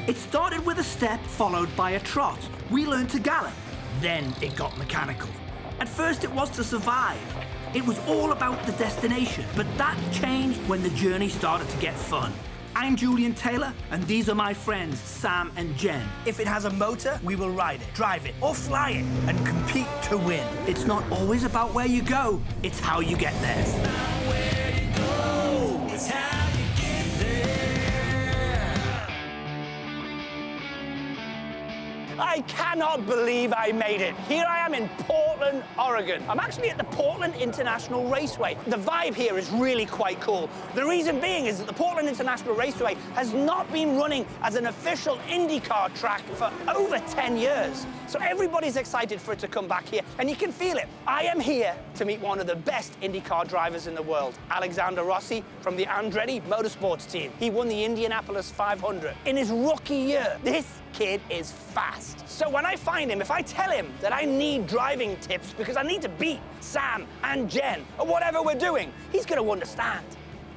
It started with a step followed by a trot. We learned to gallop. Then it got mechanical. At first it was to survive. It was all about the destination, but that changed when the journey started to get fun. I'm Julian Taylor, and these are my friends, Sam and Jen. If it has a motor, we will ride it, drive it, or fly it, and compete to win. It's not always about where you go, it's how you get there. It's not where you go, it's how you get there. I cannot believe I made it. Here I am in Portland, Oregon. I'm actually at the Portland International Raceway. The vibe here is really quite cool. The reason being is that the Portland International Raceway has not been running as an official IndyCar track for over 10 years. So everybody's excited for it to come back here, and you can feel it. I am here to meet one of the best IndyCar drivers in the world, Alexander Rossi from the Andretti Motorsports team. He won the Indianapolis 500 in his rookie year. This kid is fast. So when I find him, if I tell him that I need driving tips because I need to beat Sam and Jen at whatever we're doing, he's gonna understand.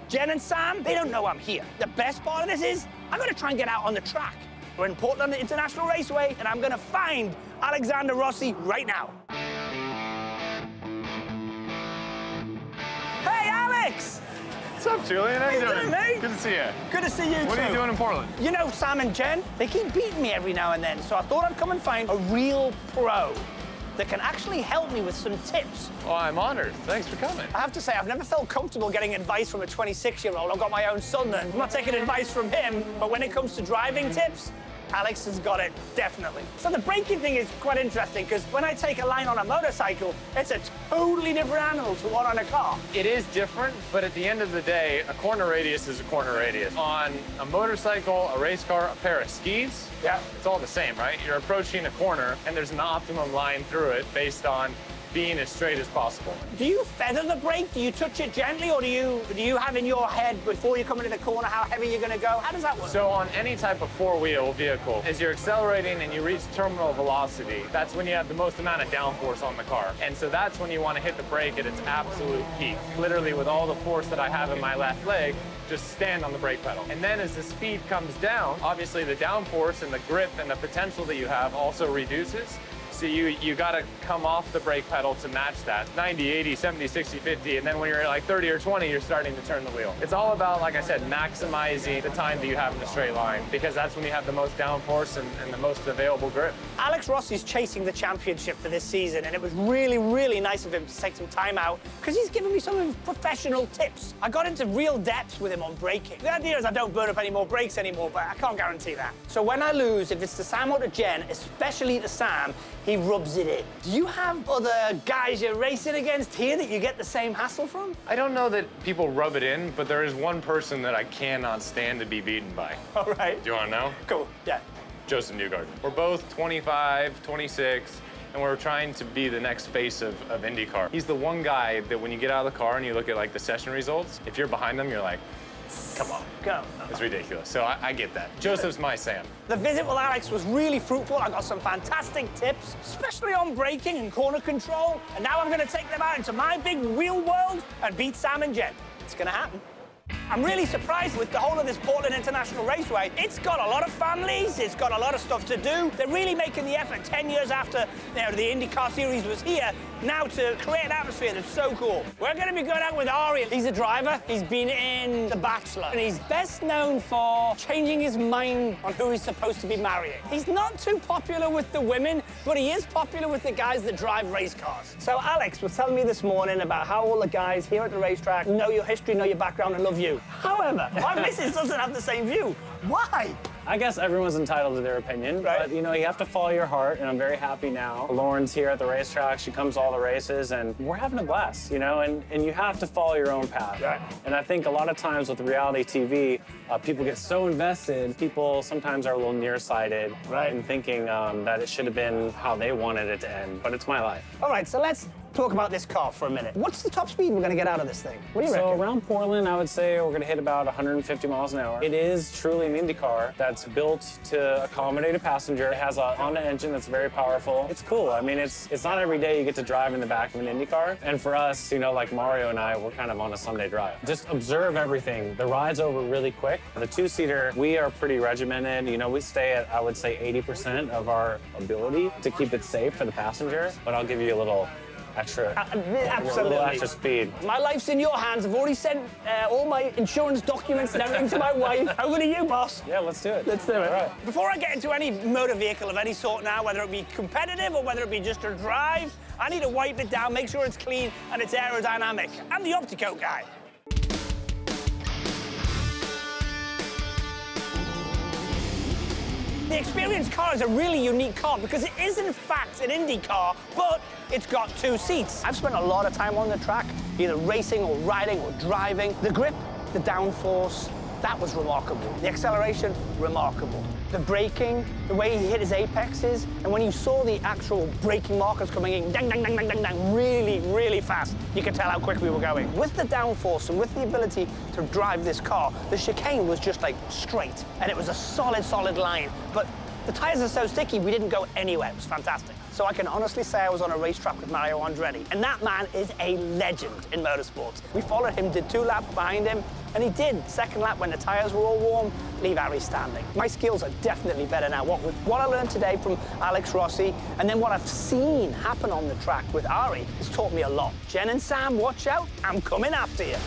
Jen and Sam, they don't know I'm here. The best part of this is I'm gonna try and get out on the track. We're in Portland International Raceway, and I'm gonna find Alexander Rossi right now. Hey, Alex! What's up, Julian? How you doing, mate? Good to see you. Good to see you, too. What are you doing in Portland? You know, Sam and Jen, they keep beating me every now and then, so I thought I'd come and find a real pro that can actually help me with some tips. Oh, I'm honored. Thanks for coming. I have to say, I've never felt comfortable getting advice from a 26-year-old. I've got my own son, and I'm not taking advice from him, but when it comes to driving tips, Alex has got it, definitely. So the braking thing is quite interesting, because when I take a line on a motorcycle, it's a totally different animal to one on a car. It is different, but at the end of the day, a corner radius is a corner radius. On a motorcycle, a race car, a pair of skis, Yeah. it's all the same, right? You're approaching a corner, and there's an optimum line through it based on being as straight as possible. Do you feather the brake? Do you touch it gently, or do you have in your head before you come into the corner how heavy you're gonna go? How does that work? So on any type of four-wheel vehicle, as you're accelerating and you reach terminal velocity, that's when you have the most amount of downforce on the car. And so that's when you want to hit the brake at its absolute peak. Literally with all the force that I have in my left leg, just stand on the brake pedal. And then as the speed comes down, obviously the downforce and the grip and the potential that you have also reduces. So you gotta come off the brake pedal to match that. 90, 80, 70, 60, 50, and then when you're like 30 or 20, you're starting to turn the wheel. It's all about, like I said, maximizing the time that you have in a straight line, because that's when you have the most downforce and the most available grip. Alex Rossi's chasing the championship for this season, and it was really, really nice of him to take some time out, because he's given me some of his professional tips. I got into real depth with him on braking. The idea is I don't burn up any more brakes anymore, but I can't guarantee that. So when I lose, if it's to Sam or to Jen, especially to Sam, he rubs it in. Do you have other guys you're racing against here that you get the same hassle from? I don't know that people rub it in, but there is one person that I cannot stand to be beaten by. All right. Do you want to know? Cool, yeah. Joseph Newgarden. We're both 25, 26, and we're trying to be the next face of IndyCar. He's the one guy that when you get out of the car and you look at like the session results, if you're behind them, you're like, come on. Go. It's ridiculous. So I get that. Joseph's my Sam. The visit with Alex was really fruitful. I got some fantastic tips, especially on braking and corner control. And now I'm gonna take them out into my big real world and beat Sam and Jen. It's gonna happen. I'm really surprised with the whole of this Portland International Raceway. It's got a lot of families, it's got a lot of stuff to do. They're really making the effort 10 years after the IndyCar series was here, now to create an atmosphere that's so cool. We're gonna be going out with Ari. He's a driver, he's been in The Bachelor, and he's best known for changing his mind on who he's supposed to be marrying. He's not too popular with the women, but he is popular with the guys that drive race cars. So Alex was telling me this morning about how all the guys here at the racetrack know your history, know your background, and love you. However, my missus doesn't have the same view. Why? I guess everyone's entitled to their opinion, right. But you know, you have to follow your heart, and I'm very happy now. Lauren's here at the racetrack, she comes to all the races, and we're having a blast, you know, and you have to follow your own path. Right. And I think a lot of times with reality TV, people get so invested, people sometimes are a little nearsighted Right. in thinking that it should have been how they wanted it to end, but it's my life. All right, so let's talk about this car for a minute. What's the top speed we're gonna get out of this thing? What do you So reckon? around Portland, I would say we're gonna hit about 150 miles an hour. It is truly an Indy car that's that's built to accommodate a passenger. It has a Honda engine that's very powerful. It's cool. I mean, it's not every day you get to drive in the back of an Indy car. And for us, you know, like Mario and I, we're kind of on a Sunday drive. Just observe everything. The ride's over really quick. The two-seater, we are pretty regimented. You know, we stay at, I would say, 80% of our ability to keep it safe for the passenger. But I'll give you a little extra, Absolutely. a little extra speed. My life's in your hands. I've already sent all my insurance documents and everything to my wife. Over to you, boss. Yeah, let's do it. Let's do it. All right. Before I get into any motor vehicle of any sort now, whether it be competitive or whether it be just a drive, I need to wipe it down, make sure it's clean and it's aerodynamic. I'm the Opticoat guy. The Experience car is a really unique car because it is, in fact, an Indy car, but it's got two seats. I've spent a lot of time on the track, either racing or riding or driving. The grip, the downforce, that was remarkable. The acceleration, remarkable. The braking, the way he hit his apexes, and when you saw the actual braking markers coming in, dang, dang, dang, dang, dang, dang, really, really fast, you could tell how quick we were going. With the downforce and with the ability to drive this car, the chicane was just like straight, and it was a solid, solid line. But the tires are so sticky, we didn't go anywhere. It was fantastic. So I can honestly say I was on a racetrack with Mario Andretti, and that man is a legend in motorsports. We followed him, did 2 laps behind him, and he did, second lap when the tires were all warm, leave Ari standing. My skills are definitely better now. What I learned today from Alex Rossi, and then what I've seen happen on the track with Ari, has taught me a lot. Jenn and Sam, watch out, I'm coming after you.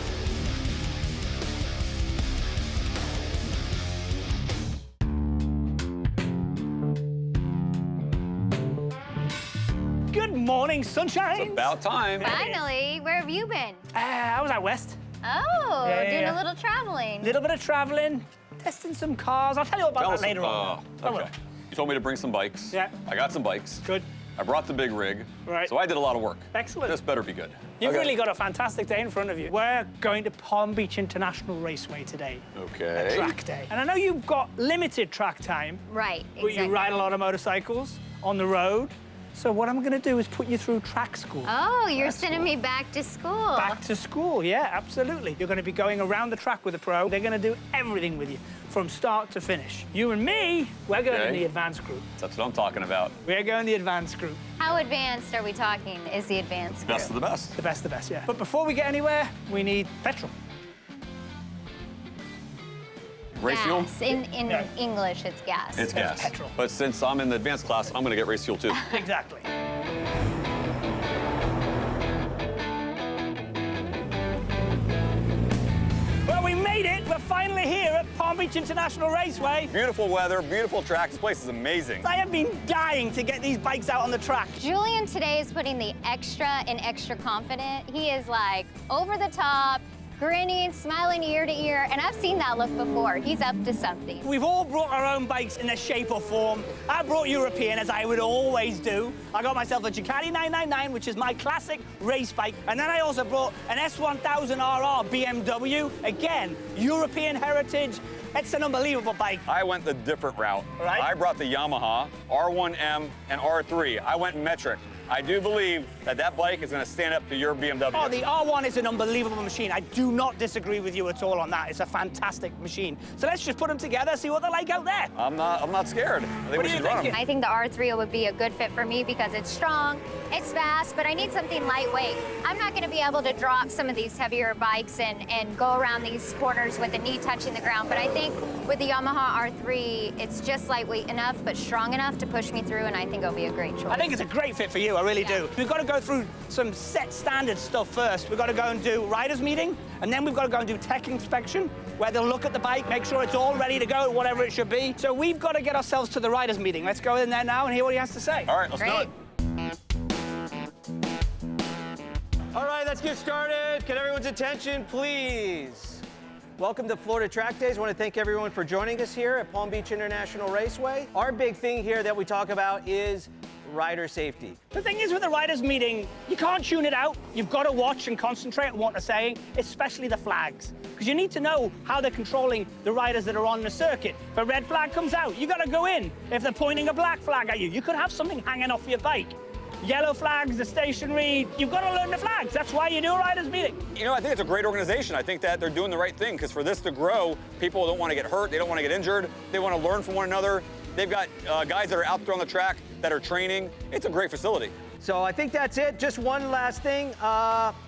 Good morning, sunshine. It's about time. Finally, where have you been? I was out west. Oh, Yeah, doing yeah. a little traveling. Little bit of traveling, testing some cars. I'll tell you about that later on. I will. Okay. You told me to bring some bikes. Yeah. I got some bikes. Good. I brought the big rig. Right. So I did a lot of work. Excellent. This better be good. You've Okay. really got a fantastic day in front of you. We're going to Palm Beach International Raceway today. Okay. A track day. And I know you've got limited track time, Right, but exactly. you ride a lot of motorcycles on the road. So what I'm going to do is put you through track school. Oh, you're sending me back to school. Back to school, yeah, absolutely. You're going to be going around the track with a pro. They're going to do everything with you from start to finish. You and me, we're going in Okay. the advanced group. That's what I'm talking about. We're going the advanced group. How advanced are we talking? Is the advanced group? Best of the best. The best, yeah. But before we get anywhere, we need petrol. Race fuel? Gas. In Yeah. English, it's gas. It's gas. petrol. But since I'm in the advanced class, I'm going to get race fuel too. Exactly. Well, we made it. We're finally here at Palm Beach International Raceway. Beautiful weather, beautiful track. This place is amazing. I have been dying to get these bikes out on the track. Julian today is putting the extra in extra confident. He is like over the top, grinning, smiling ear to ear, and I've seen that look before. He's up to something. We've all brought our own bikes in a shape or form. I brought European, as I would always do. I got myself a Ducati 999, which is my classic race bike. And then I also brought an S1000 RR BMW. Again, European heritage. It's an unbelievable bike. I went the different route. Right. I brought the Yamaha R1M and R3. I went metric. I do believe that that bike is going to stand up to your BMW. Oh, the R1 is an unbelievable machine. I do not disagree with you at all on that. It's a fantastic machine. So let's just put them together, see what they're like out there. I'm not scared. I think What we are you should run thinking? them. I think the R3 would be a good fit for me because it's strong, it's fast, but I need something lightweight. I'm not going to be able to drop some of these heavier bikes and go around these corners with the knee touching the ground, but I think with the Yamaha R3, it's just lightweight enough but strong enough to push me through, and I think it'll be a great choice. I think it's a great fit for you, I really do. We've got to go through some set standard stuff first. We've got to go and do riders meeting, and then we've got to go and do tech inspection, where they'll look at the bike, make sure it's all ready to go, whatever it should be. So we've got to get ourselves to the riders meeting. Let's go in there now and hear what he has to say. All right, let's do Great. it. All right, let's get started. Can everyone's attention, please? Welcome to Florida Track Days. I want to thank everyone for joining us here at Palm Beach International Raceway. Our big thing here that we talk about is rider safety. The thing is with the riders meeting, you can't tune it out. You've got to watch and concentrate on what they're saying, especially the flags. Because you need to know how they're controlling the riders that are on the circuit. If a red flag comes out, you got to go in. If they're pointing a black flag at you, you could have something hanging off your bike. Yellow flags, the stationary. You've got to learn the flags. That's why you do a riders meeting. You know, I think it's a great organization. I think that they're doing the right thing, because for this to grow, people don't want to get hurt. They don't want to get injured. They want to learn from one another. They've got guys that are out there on the track that are training. It's a great facility. So I think that's it. Just one last thing.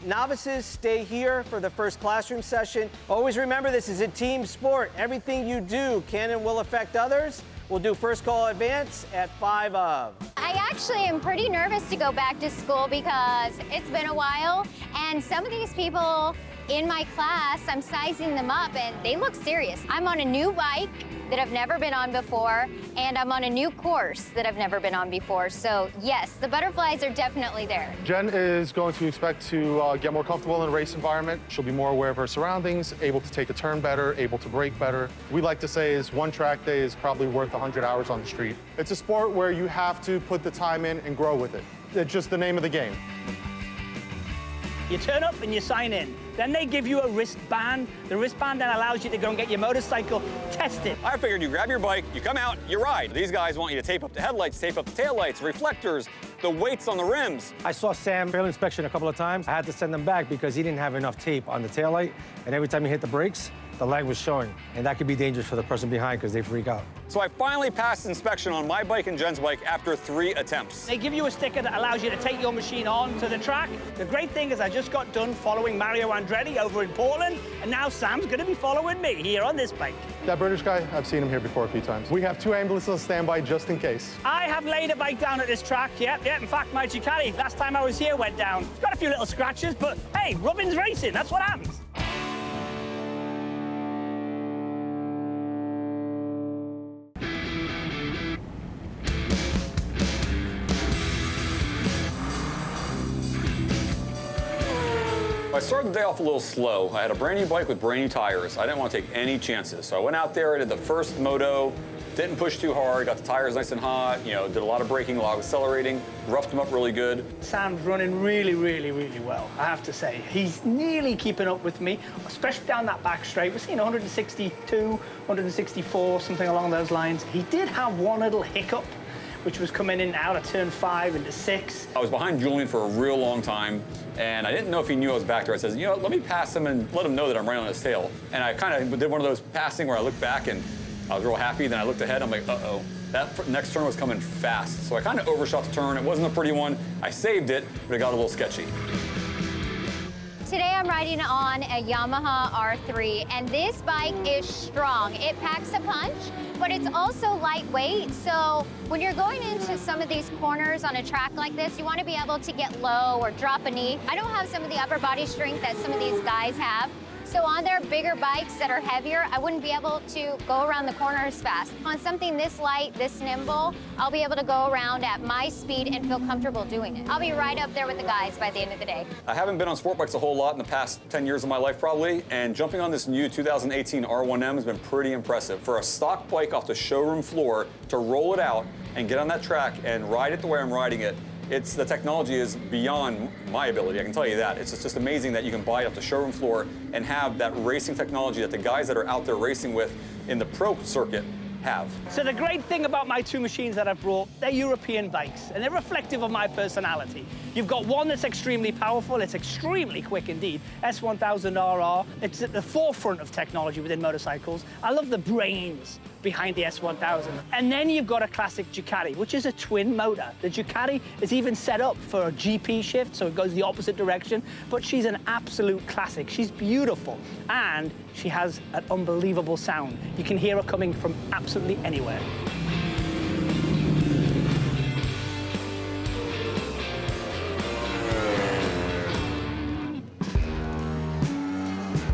Novices, stay here for the first classroom session. Always remember, this is a team sport. Everything you do can and will affect others. We'll do first call advance at 5 of. I actually am pretty nervous to go back to school because it's been a while, and some of these people in my class, I'm sizing them up and they look serious. I'm on a new bike that I've never been on before, and I'm on a new course that I've never been on before. So yes, the butterflies are definitely there. Jen is going to expect to get more comfortable in a race environment. She'll be more aware of her surroundings, able to take a turn better, able to brake better. We like to say is one track day is probably worth 100 hours on the street. It's a sport where you have to put the time in and grow with it. It's just the name of the game. You turn up and you sign in. Then they give you a wristband. The wristband then allows you to go and get your motorcycle tested. I figured you grab your bike, you come out, you ride. These guys want you to tape up the headlights, tape up the taillights, reflectors, the weights on the rims. I saw Sam fail inspection a couple of times. I had to send him back because he didn't have enough tape on the taillight, and every time he hit the brakes, the light was showing, and that could be dangerous for the person behind because they freak out. So I finally passed inspection on my bike and Jen's bike after 3 attempts. They give you a sticker that allows you to take your machine on to the track. The great thing is I just got done following Mario Andretti over in Portland, and now Sam's going to be following me here on this bike. That British guy, I've seen him here before a few times. We have 2 ambulances on standby just in case. I have laid a bike down at this track, yep. In fact, my Ducati, last time I was here, went down. It's got a few little scratches, but hey, Rubbin's racing, that's what happens. I started the day off a little slow. I had a brand new bike with brand new tires. I didn't want to take any chances. So I went out there, I did the first moto, didn't push too hard, got the tires nice and hot, you know, did a lot of braking, a lot of accelerating, roughed them up really good. Sam's running really, really, really well, I have to say. He's nearly keeping up with me, especially down that back straight. We're seeing 162, 164, something along those lines. He did have one little hiccup, which was coming in and out of turn 5 into 6. I was behind Julian for a real long time, and I didn't know if he knew I was back there. I said, you know, let me pass him and let him know that I'm right on his tail. And I kind of did one of those passing where I looked back and I was real happy. Then I looked ahead, I'm like, uh-oh. That next turn was coming fast. So I kind of overshot the turn. It wasn't a pretty one. I saved it, but it got a little sketchy. Today I'm riding on a Yamaha R3, and this bike is strong. It packs a punch, but it's also lightweight, so when you're going into some of these corners on a track like this, you want to be able to get low or drop a knee. I don't have some of the upper body strength that some of these guys have. So on their bigger bikes that are heavier, I wouldn't be able to go around the corners fast. On something this light, this nimble, I'll be able to go around at my speed and feel comfortable doing it. I'll be right up there with the guys by the end of the day. I haven't been on sport bikes a whole lot in the past 10 years of my life probably, and jumping on this new 2018 R1M has been pretty impressive. For a stock bike off the showroom floor, to roll it out and get on that track and ride it the way I'm riding it, the technology is beyond my ability, I can tell you that. It's just amazing that you can buy it off the showroom floor and have that racing technology that the guys that are out there racing with in the pro circuit have. So the great thing about my 2 machines that I've brought, they're European bikes, and they're reflective of my personality. You've got one that's extremely powerful, it's extremely quick indeed, S1000RR. It's at the forefront of technology within motorcycles. I love the brains behind the S1000. And then you've got a classic Ducati, which is a twin motor. The Ducati is even set up for a GP shift, so it goes the opposite direction, but she's an absolute classic. She's beautiful, and she has an unbelievable sound. You can hear her coming from absolutely anywhere.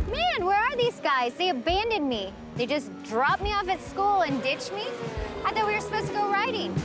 Man, where are these guys? They abandoned me. They just dropped me off at school and ditched me? I thought we were supposed to go riding.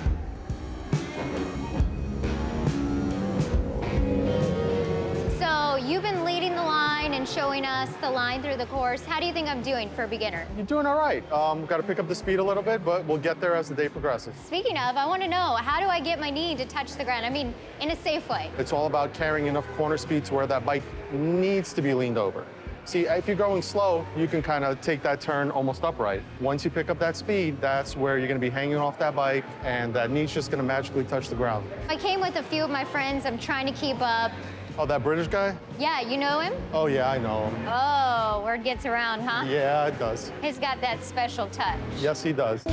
So you've been leading the line and showing us the line through the course. How do you think I'm doing for a beginner? You're doing all right. We've got to pick up the speed a little bit, but we'll get there as the day progresses. Speaking of, I want to know, how do I get my knee to touch the ground? I mean, in a safe way. It's all about carrying enough corner speed to where that bike needs to be leaned over. See, if you're going slow, you can kind of take that turn almost upright. Once you pick up that speed, that's where you're going to be hanging off that bike, and that knee's just going to magically touch the ground. I came with a few of my friends. I'm trying to keep up. Oh, that British guy? Yeah, you know him? Oh, yeah, I know him. Oh, word gets around, huh? Yeah, it does. He's got that special touch. Yes, he does.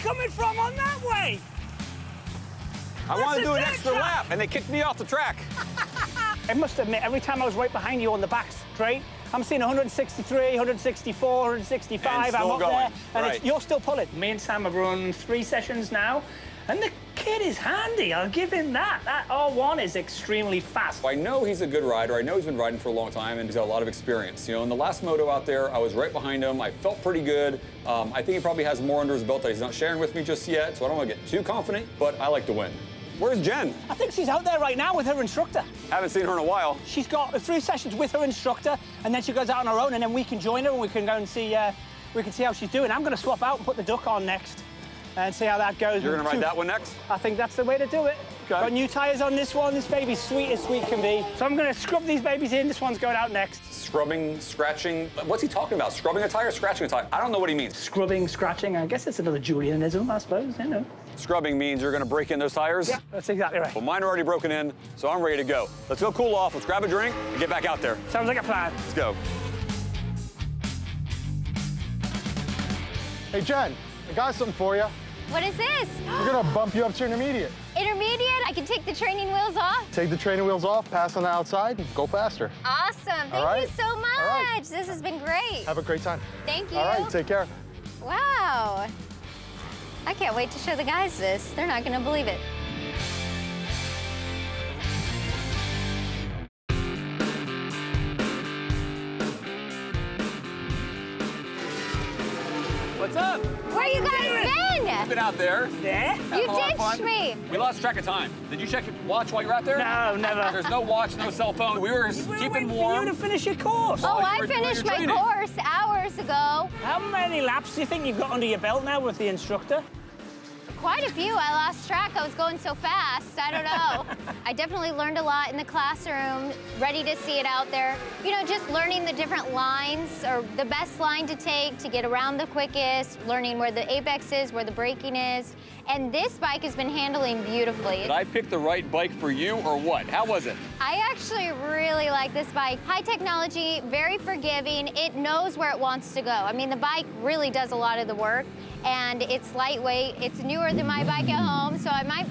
Coming from on that way. I want to do an extra lap, and they kicked me off the track. I must admit, every time I was right behind you on the back straight, I'm seeing 163, 164, 165. And still I'm up going. there, and Right. you're still pulling. Me and Sam have run 3 sessions now, and the kid is handy. I'll give him that. That R1 is extremely fast. I know he's a good rider. I know he's been riding for a long time, and he's got a lot of experience. You know, in the last moto out there, I was right behind him. I felt pretty good. I think he probably has more under his belt that he's not sharing with me just yet, so I don't want to get too confident, but I like to win. Where's Jen? I think she's out there right now with her instructor. Haven't seen her in a while. She's got 3 sessions with her instructor, and then she goes out on her own, and then we can join her, and we can go and see, we can see how she's doing. I'm going to swap out and put the duck on next and see how that goes. You're going to ride that one next? I think that's the way to do it. Okay. Got new tyres on this one. This baby's sweet as sweet can be. So I'm going to scrub these babies in. This one's going out next. Scrubbing, scratching. What's he talking about? Scrubbing a tire, scratching a tire? I don't know what he means. Scrubbing, scratching. I guess it's another Julianism, I suppose, you know. Scrubbing means you're going to break in those tires? Yeah, that's exactly right. Well, mine are already broken in, so I'm ready to go. Let's go cool off. Let's grab a drink and get back out there. Sounds like a plan. Let's go. Hey, Jen, I got something for you. What is this? We're going to bump you up to intermediate. Intermediate? I can take the training wheels off? Take the training wheels off, pass on the outside, and go faster. Awesome. Thank right. you so much. All right. This has been great. Have a great time. Thank you. All right, take care. Wow. I can't wait to show the guys this. They're not going to believe it. What's up? Where you guys been? Been out there. There? You ditched me. We lost track of time. Did you check your watch while you were out there? No, never. There's no watch, no cell phone. We were keeping waiting warm. for you to finish your course. Oh, you I were doing finished your my training. course hours ago. How many laps do you think you've got under your belt now with the instructor? Quite a few. I lost track. I was going so fast. I don't know. I definitely learned a lot in the classroom, ready to see it out there. You know, just learning the different lines or the best line to take to get around the quickest, learning where the apex is, where the braking is. And this bike has been handling beautifully. Did I pick the right bike for you or what? How was it? I actually really like this bike. High technology, very forgiving. It knows where it wants to go. I mean, the bike really does a lot of the work, and it's lightweight. It's newer than my bike at home, so I might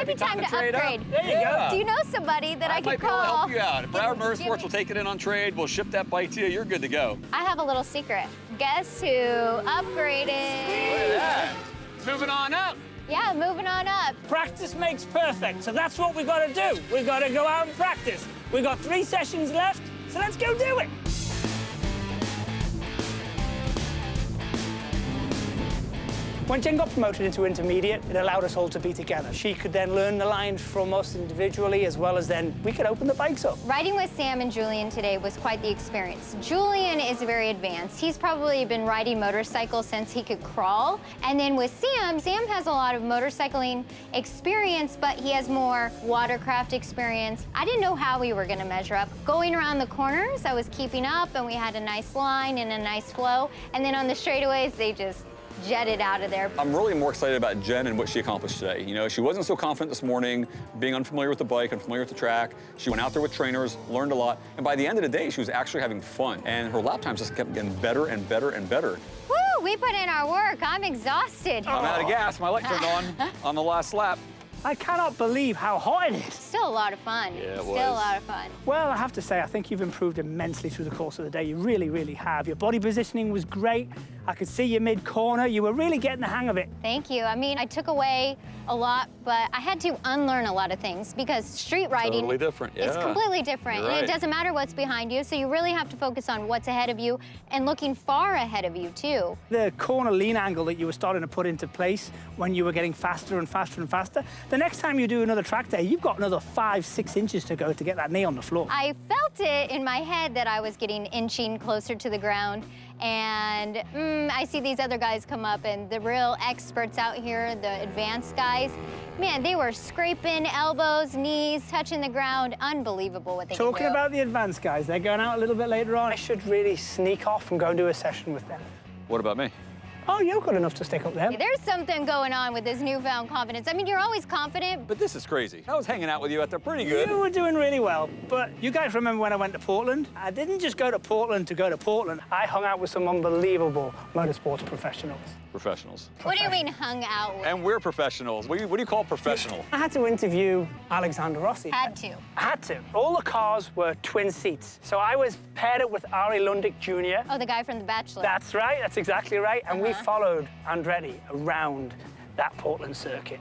be time to trade up. upgrade. There you go. Do you know somebody that I might could be able to call? help you out. If Broward Give Motorsports me- will take it in on trade, we'll ship that bike to you. You're good to go. I have a little secret. Guess who upgraded? Look at that. Moving on up. Yeah, moving on up. Practice makes perfect, so that's what we've got to do. We've got to go out and practice. We've got 3 sessions left, so let's go do it. When Jen got promoted into intermediate, it allowed us all to be together. She could then learn the lines from us individually, as well as then we could open the bikes up. Riding with Sam and Julian today was quite the experience. Julian is very advanced. He's probably been riding motorcycles since he could crawl. And then with Sam, Sam has a lot of motorcycling experience, but he has more watercraft experience. I didn't know how we were gonna measure up. Going around the corners, I was keeping up, and we had a nice line and a nice flow. And then on the straightaways, they just jetted out of there. I'm really more excited about Jen and what she accomplished today. You know, she wasn't so confident this morning, being unfamiliar with the bike, unfamiliar with the track. She went out there with trainers, learned a lot, and by the end of the day, she was actually having fun. And her lap times just kept getting better and better and better. Woo, we put in our work. I'm exhausted. I'm out of gas. My light turned on the last lap. I cannot believe how hot it is. Still a lot of fun. Yeah, it Still was. a lot of fun. Well, I have to say, I think you've improved immensely through the course of the day. You really, really have. Your body positioning was great. I could see you mid-corner. You were really getting the hang of it. Thank you. I mean, I took away a lot, but I had to unlearn a lot of things because street riding Totally different, is yeah. completely different. You're And it right. doesn't matter what's behind you, so you really have to focus on what's ahead of you and looking far ahead of you, too. The corner lean angle that you were starting to put into place when you were getting faster and faster and faster, the next time you do another track day, you've got another 5-6 inches to go to get that knee on the floor. I felt it in my head that I was getting inching closer to the ground, And I see these other guys come up, and the real experts out here, the advanced guys, man, they were scraping elbows, knees, touching the ground. Unbelievable what they can do. Talking about the advanced guys, they're going out a little bit later on. I should really sneak off and go and do a session with them. What about me? Oh, you're good enough to stick up there. There's something going on with this newfound confidence. I mean, you're always confident. But this is crazy. I was hanging out with you out there pretty good. You were doing really well, but you guys remember when I went to Portland? I didn't just go to Portland to go to Portland. I hung out with some unbelievable motorsports professionals. Professionals. What do you mean hung out with? And we're professionals. What do you call professional? I had to interview Alexander Rossi. Had to. I had to. All the cars were twin seats. So I was paired up with Ari Lyeundyk Jr. Oh, the guy from The Bachelor. That's right, that's exactly right. And we followed Andretti around that Portland circuit.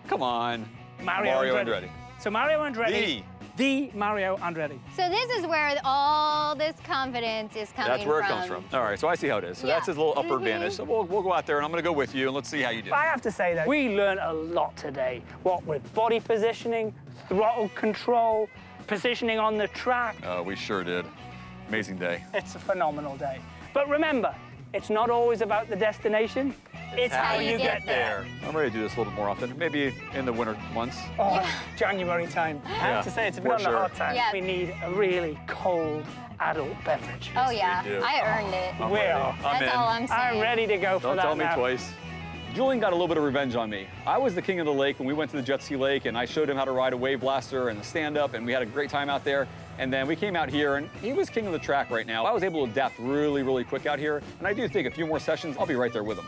Come on. Mario Andretti. So Mario Andretti. The Mario Andretti. So this is where all this confidence is coming from. That's where it comes from. All right, so I see how it is. So that's his little upper advantage. So we'll go out there, and I'm going to go with you, and let's see how you do. I have to say that we learned a lot today. What with body positioning, throttle control, positioning on the track. We sure did. Amazing day. It's a phenomenal day. But remember, it's not always about the destination. It's how you get there. I'm ready to do this a little bit more often, maybe in the winter months. Oh, January time. I have to say, it's a bit on the hard time. Yeah. We need a really cold adult beverage. Oh, yeah. we do. I earned it. I'm We ready. are. I'm in. That's all I'm saying. I'm ready to go for Don't that tell me now. twice. Julian got a little bit of revenge on me. I was the king of the lake when we went to the jet ski lake, and I showed him how to ride a wave blaster and the stand-up, and we had a great time out there. And then we came out here, and he was king of the track right now. I was able to adapt really, really quick out here, and I do think a few more sessions, I'll be right there with him.